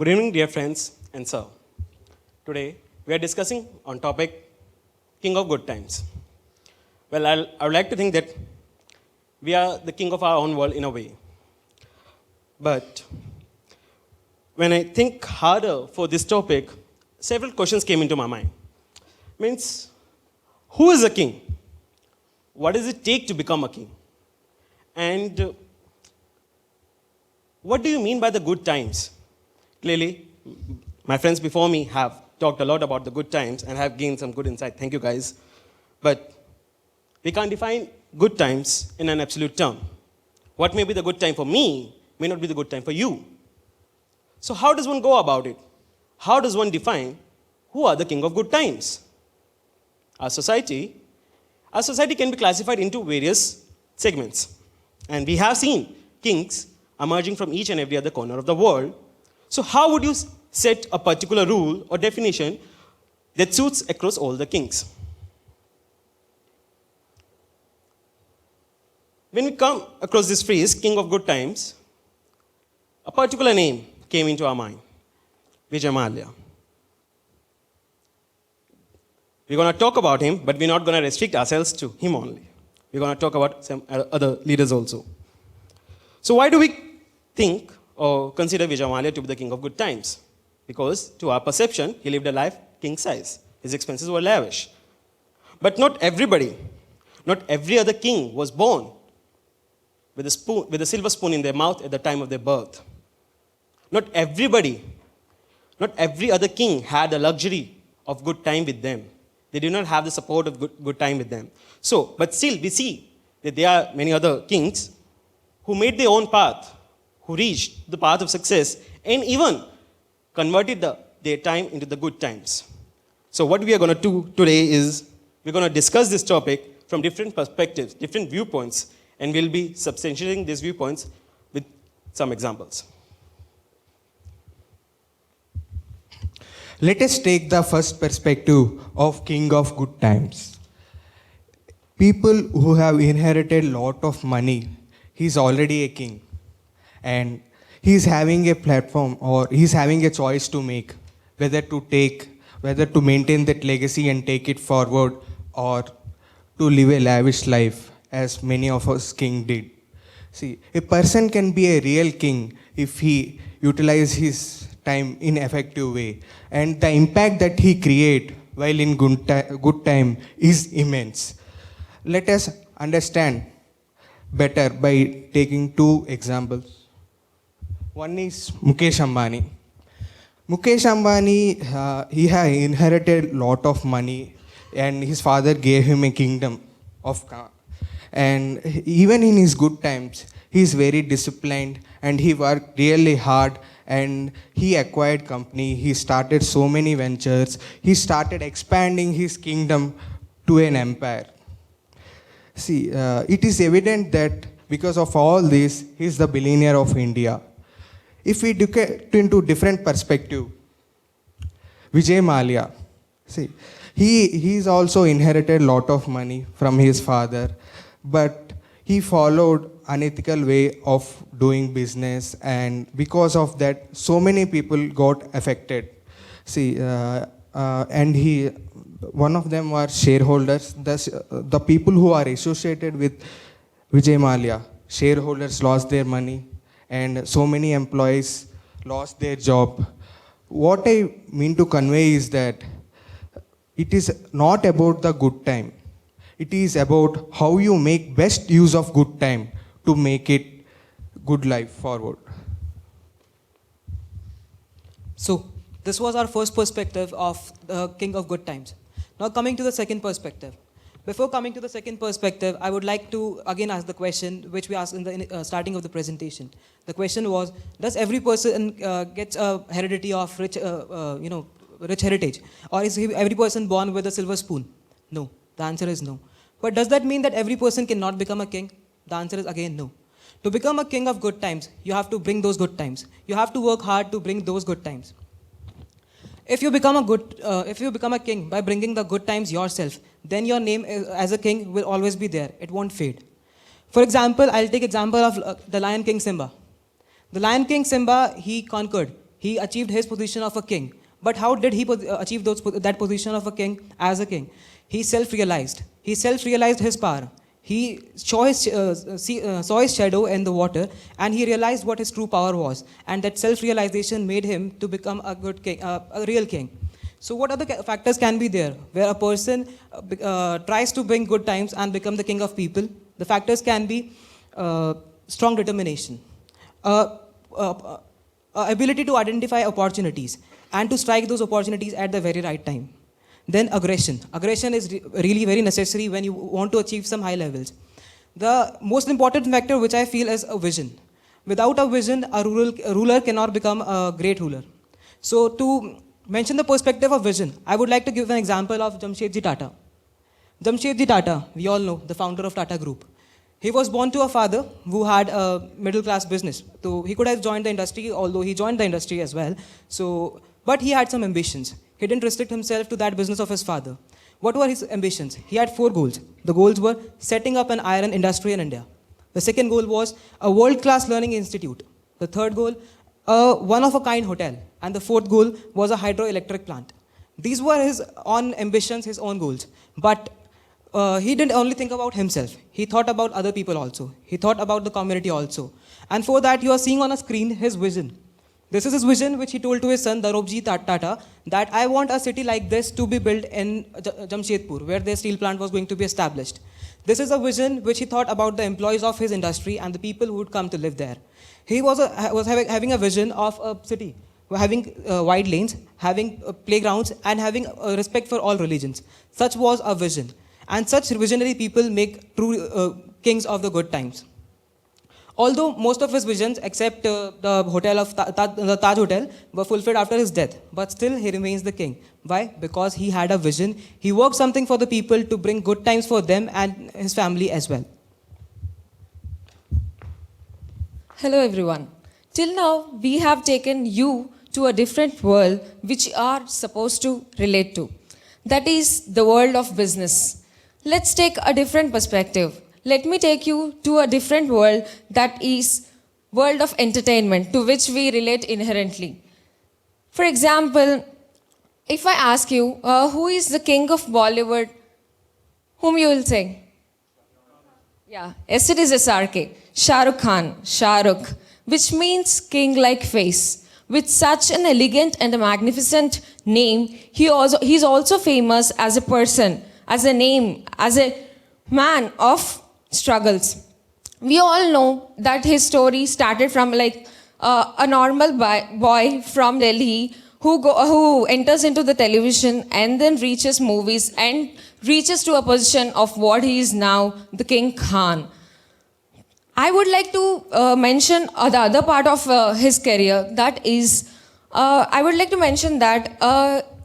Good evening, dear friends and sir. Today, we are discussing on topic King of Good Times. Well, I would like to think that we are the king of our own world in a way. But when I think harder for this topic, several questions came into my mind. Means, who is a king? What does it take to become a king? And what do you mean by the good times? Clearly, my friends before me have talked a lot about the good times and have gained some good insight. Thank you, guys. But we can't define good times in an absolute term. What may be the good time for me may not be the good time for you. So how does one go about it? How does one define who are the king of good times? Our society can be classified into various segments. And we have seen kings emerging from each and every other corner of the world. So how would you set a particular rule or definition that suits across all the kings? When we come across this phrase, king of good times, a particular name came into our mind, Vijay Mallya. We're going to talk about him, but we're not going to restrict ourselves to him only. We're going to talk about some other leaders also. So why do we think or consider Vijay Mallya to be the king of good times? Because to our perception, he lived a life king size. His expenses were lavish. But not everybody, not every other king was born with a silver spoon in their mouth at the time of their birth. Not everybody, not every other king had the luxury of good time with them. They did not have the support of good time with them. So, but still we see that there are many other kings who made their own path, who reached the path of success and even converted their time into the good times. So what we are going to do today is we're going to discuss this topic from different perspectives, different viewpoints, and we'll be substantiating these viewpoints with some examples. Let us take the first perspective of king of good times. People who have inherited a lot of money, he's already a king. And he's having a platform or he's having a choice to make whether to maintain that legacy and take it forward or to live a lavish life as many of us king did. See, a person can be a real king if he utilizes his time in effective way. And the impact that he create while in good time is immense. Let us understand better by taking two examples. One is Mukesh Ambani. Mukesh Ambani, he had inherited a lot of money and his father gave him a kingdom of. And even in his good times, he is very disciplined and he worked really hard and he acquired company. He started so many ventures. He started expanding his kingdom to an empire. See, it is evident that because of all this, he is the billionaire of India. If we look at into different perspective, Vijay Mallya, see, he's also inherited a lot of money from his father, but he followed unethical way of doing business, and because of that, so many people got affected. See, and one of them were shareholders. The people who are associated with Vijay Mallya, shareholders lost their money, and so many employees lost their job. What I mean to convey is that it is not about the good time. It is about how you make best use of good time to make it good life forward. So this was our first perspective of the king of good times. Now coming to the second perspective. Before coming to the second perspective, I would like to again ask the question which we asked in the starting of the presentation. The question was, does every person get a heredity of rich heritage? Or is every person born with a silver spoon? No. The answer is no. But does that mean that every person cannot become a king? The answer is again no. To become a king of good times, you have to bring those good times. You have to work hard to bring those good times. If you become a king by bringing the good times yourself, then your name as a king will always be there. It won't fade. For example, I'll take example of the Lion King Simba. The Lion King Simba, he conquered. He achieved his position of a king. But how did he achieve that position of a king as a king? He self-realized. He self-realized his power. He saw his shadow in the water, and he realized what his true power was. And that self-realization made him to become a good king, a real king. So what other factors can be there where a person tries to bring good times and become the king of people? The factors can be strong determination, ability to identify opportunities and to strike those opportunities at the very right time. Then aggression. Aggression is really very necessary when you want to achieve some high levels. The most important factor which I feel is a vision. Without a vision, a ruler cannot become a great ruler. So to mention the perspective of vision, I would like to give an example of Jamshedji Tata. Jamshedji Tata, we all know, the founder of Tata Group. He was born to a father who had a middle class business. So he could have joined the industry, although he joined the industry as well. But he had some ambitions. He didn't restrict himself to that business of his father. What were his ambitions? He had 4 goals. The goals were setting up an iron industry in India. The second goal was a world-class learning institute. The third goal, a one-of-a-kind hotel. And the fourth goal was a hydroelectric plant. These were his own ambitions, his own goals. But he didn't only think about himself. He thought about other people also. He thought about the community also. And for that, you are seeing on a screen his vision. This is his vision which he told to his son, Darobji Tata, that I want a city like this to be built in Jamshedpur, where their steel plant was going to be established. This is a vision which he thought about the employees of his industry and the people who would come to live there. He was having a vision of a city, having wide lanes, having playgrounds, and having respect for all religions. Such was a vision. And such visionary people make true kings of the good times. Although most of his visions, except the hotel of the Taj Hotel, were fulfilled after his death, but still he remains the king. Why? Because he had a vision. He worked something for the people to bring good times for them and his family as well. Hello everyone. Till now, we have taken you to a different world which you are supposed to relate to. That is the world of business. Let's take a different perspective. Let me take you to a different world, that is world of entertainment, to which we relate inherently. For example, if I ask you, who is the king of Bollywood, whom you will say? Yeah, yes, it is SRK, Shah Rukh Khan, Shah Rukh, which means king-like face. With such an elegant and a magnificent name, he's also famous as a person, as a name, as a man of struggles. We all know that his story started from a normal boy from Delhi who enters into the television and then reaches movies and reaches to a position of what he is now, the King Khan. I would like to mention the other part of his career, that is, I would like to mention that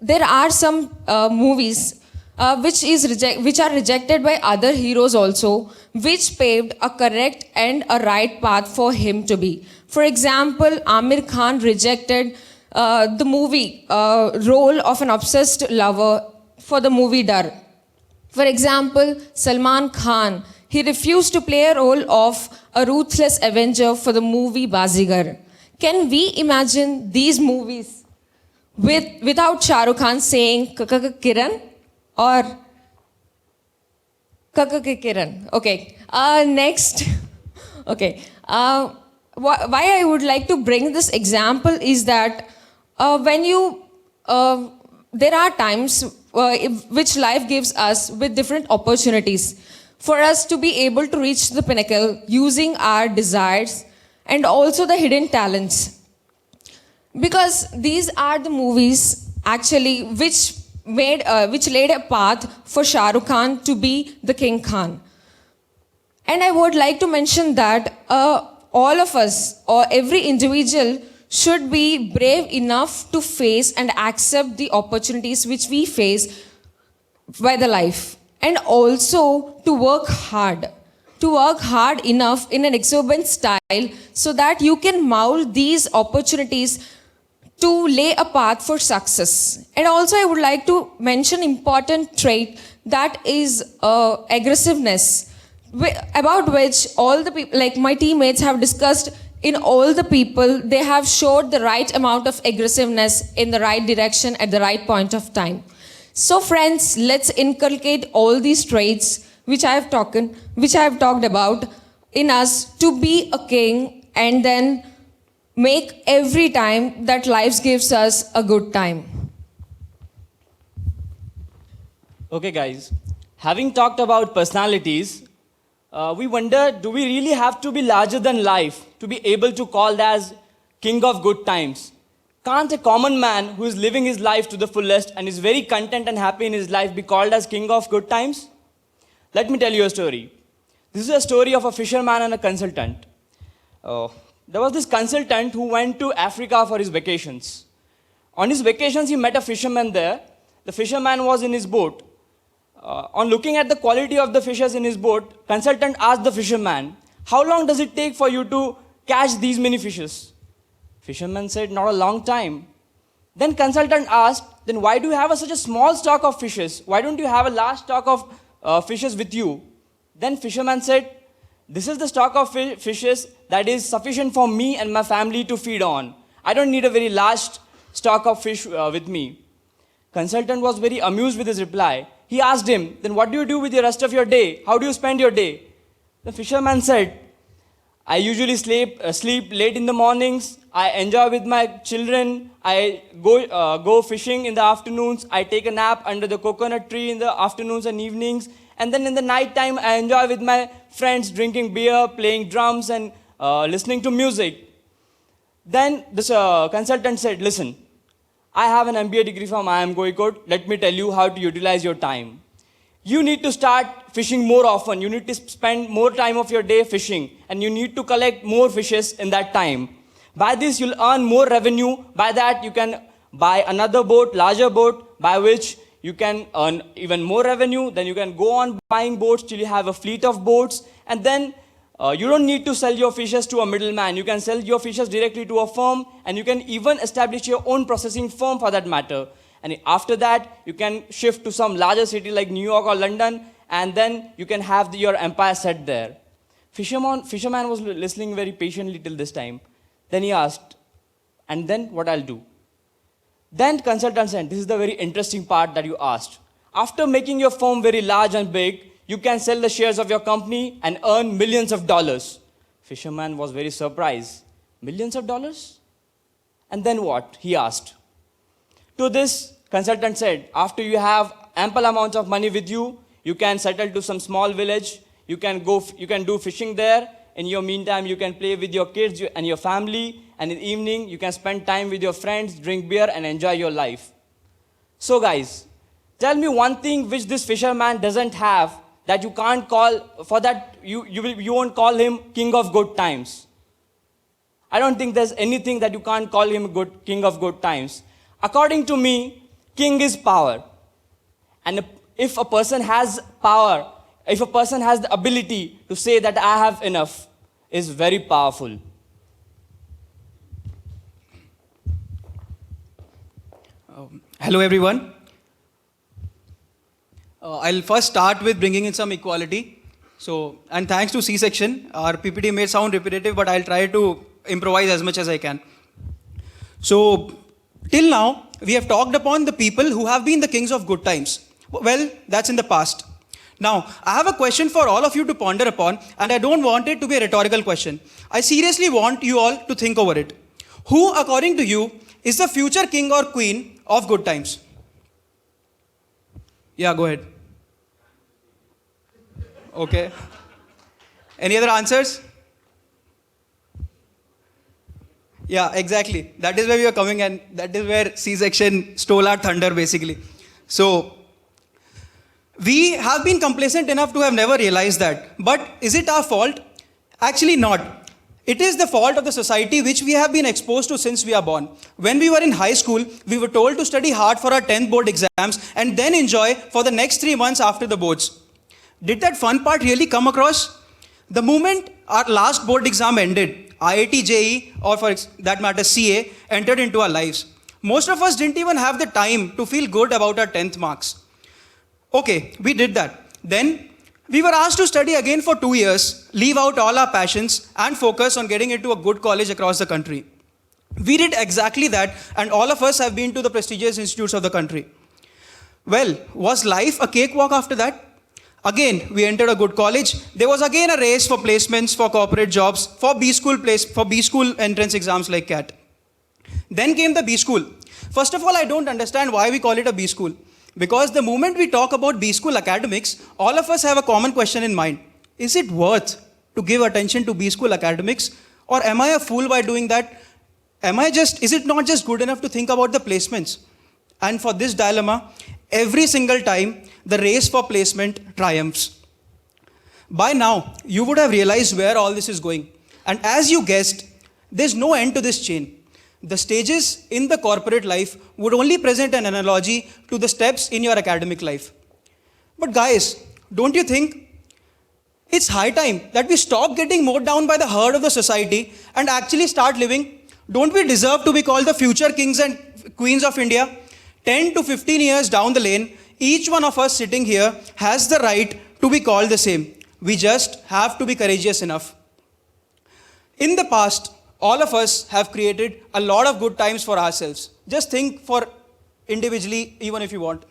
there are some movies which are rejected by other heroes also, which paved a correct and a right path for him to be. For example, Amir Khan rejected the movie role of an obsessed lover for the movie Dar. For example, Salman Khan, he refused to play a role of a ruthless avenger for the movie Bazigar. Can we imagine these movies without Shah Rukh Khan saying Kiran? Or Kiran. Okay. Next. Okay. Why I would like to bring this example is that when you there are times which life gives us with different opportunities for us to be able to reach the pinnacle using our desires and also the hidden talents. Because these are the movies actually which laid a path for Shah Rukh Khan to be the King Khan. And I would like to mention that all of us, or every individual, should be brave enough to face and accept the opportunities which we face by the life. And also to work hard enough in an exuberant style so that you can mold these opportunities to lay a path for success. And also I would like to mention important trait, that is aggressiveness, about which all the people, like my teammates, have discussed in all the people, they have showed the right amount of aggressiveness in the right direction at the right point of time. So friends, let's inculcate all these traits which I have talked about in us to be a king, and then make every time that life gives us a good time. Okay, guys. Having talked about personalities, we wonder, do we really have to be larger than life to be able to call as king of good times? Can't a common man who is living his life to the fullest and is very content and happy in his life be called as king of good times? Let me tell you a story. This is a story of a fisherman and a consultant. There was this consultant who went to Africa for his vacations. On his vacations, he met a fisherman there. The fisherman was in his boat. On looking at the quality of the fishes in his boat, consultant asked the fisherman, "How long does it take for you to catch these many fishes?" Fisherman said, "Not a long time." Then consultant asked, "Then why do you have such a small stock of fishes? Why don't you have a large stock of fishes with you?" Then fisherman said, "This is the stock of fishes that is sufficient for me and my family to feed on. I don't need a very large stock of fish with me." Consultant was very amused with his reply. He asked him, "Then what do you do with the rest of your day? How do you spend your day?" The fisherman said, "I usually sleep late in the mornings. I enjoy with my children. I go fishing in the afternoons. I take a nap under the coconut tree in the afternoons and evenings. And then in the night time, I enjoy with my friends drinking beer, playing drums, and listening to music." Then this consultant said, "Listen, I have an MBA degree from IIM Kozhikode. Let me tell you how to utilize your time. You need to start fishing more often. You need to spend more time of your day fishing, and you need to collect more fishes in that time. By this, you'll earn more revenue. By that, you can buy another boat, larger boat, by which you can earn even more revenue. Then you can go on buying boats till you have a fleet of boats. And then you don't need to sell your fishes to a middleman. You can sell your fishes directly to a firm, and you can even establish your own processing firm for that matter. And after that, you can shift to some larger city like New York or London, and then you can have your empire set there." Fisherman was listening very patiently till this time. Then he asked, "And then what I'll do?" Then consultant said, "This is the very interesting part that you asked. After making your firm very large and big, you can sell the shares of your company and earn millions of dollars." Fisherman was very surprised. "Millions of dollars? And then what?" he asked. To this, consultant said, "After you have ample amounts of money with you, you can settle to some small village. You can do fishing there. In your meantime, you can play with your kids and your family. And in the evening, you can spend time with your friends, drink beer, and enjoy your life." So guys, tell me one thing which this fisherman doesn't have that you can't call, for that you won't call him king of good times. I don't think there's anything that you can't call him king of good times. According to me, king is power. And if a person has power, if a person has the ability to say that I have enough, is very powerful. Hello everyone. I'll first start with bringing in some equality. And thanks to C-section, our PPT may sound repetitive, but I'll try to improvise as much as I can. So, till now, we have talked upon the people who have been the kings of good times. Well, that's in the past. Now, I have a question for all of you to ponder upon, and I don't want it to be a rhetorical question. I seriously want you all to think over it. Who, according to you, is the future king or queen of good times? Yeah, go ahead. Okay. Any other answers? Yeah, exactly. That is where we are coming, and that is where C-section stole our thunder, basically. So, we have been complacent enough to have never realized that. But is it our fault? Actually not. It is the fault of the society which we have been exposed to since we are born. When we were in high school, we were told to study hard for our 10th board exams and then enjoy for the next 3 months after the boards. Did that fun part really come across? The moment our last board exam ended, IIT JEE, or for that matter CA, entered into our lives. Most of us didn't even have the time to feel good about our 10th marks. Okay, we did that. Then We were asked to study again for 2 years, leave out all our passions, and focus on getting into a good college across the country. We did exactly that, and all of us have been to the prestigious institutes of the country. Well, was life a cakewalk after that? Again, we entered a good college. There was again a race for placements, for corporate jobs, for B school entrance exams like CAT. Then came the B school. First of all, I don't understand why we call it a B school. Because the moment we talk about B school academics, all of us have a common question in mind. Is it worth to give attention to B school academics? Or am I a fool by doing that? Is it not just good enough to think about the placements? And for this dilemma, every single time, the race for placement triumphs. By now, you would have realized where all this is going. And as you guessed, there's no end to this chain. The stages in the corporate life would only present an analogy to the steps in your academic life. But guys, don't you think it's high time that we stop getting mowed down by the herd of the society and actually start living? Don't we deserve to be called the future kings and queens of India? 10 to 15 years down the lane, each one of us sitting here has the right to be called the same. We just have to be courageous enough. In the past, all of us have created a lot of good times for ourselves. Just think for individually, even if you want.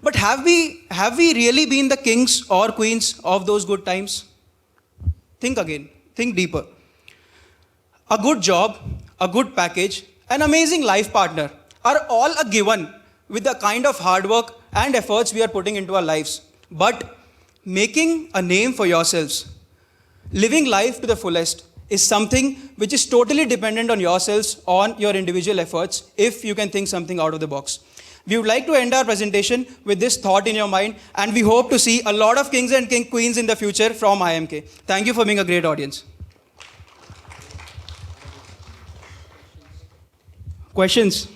But have we really been the kings or queens of those good times? Think again. Think deeper. A good job, a good package, an amazing life partner are all a given with the kind of hard work and efforts we are putting into our lives. But making a name for yourselves, living life to the fullest, is something which is totally dependent on yourselves, on your individual efforts, if you can think something out of the box. We would like to end our presentation with this thought in your mind, and we hope to see a lot of kings and queens in the future from IMK. Thank you for being a great audience. Questions?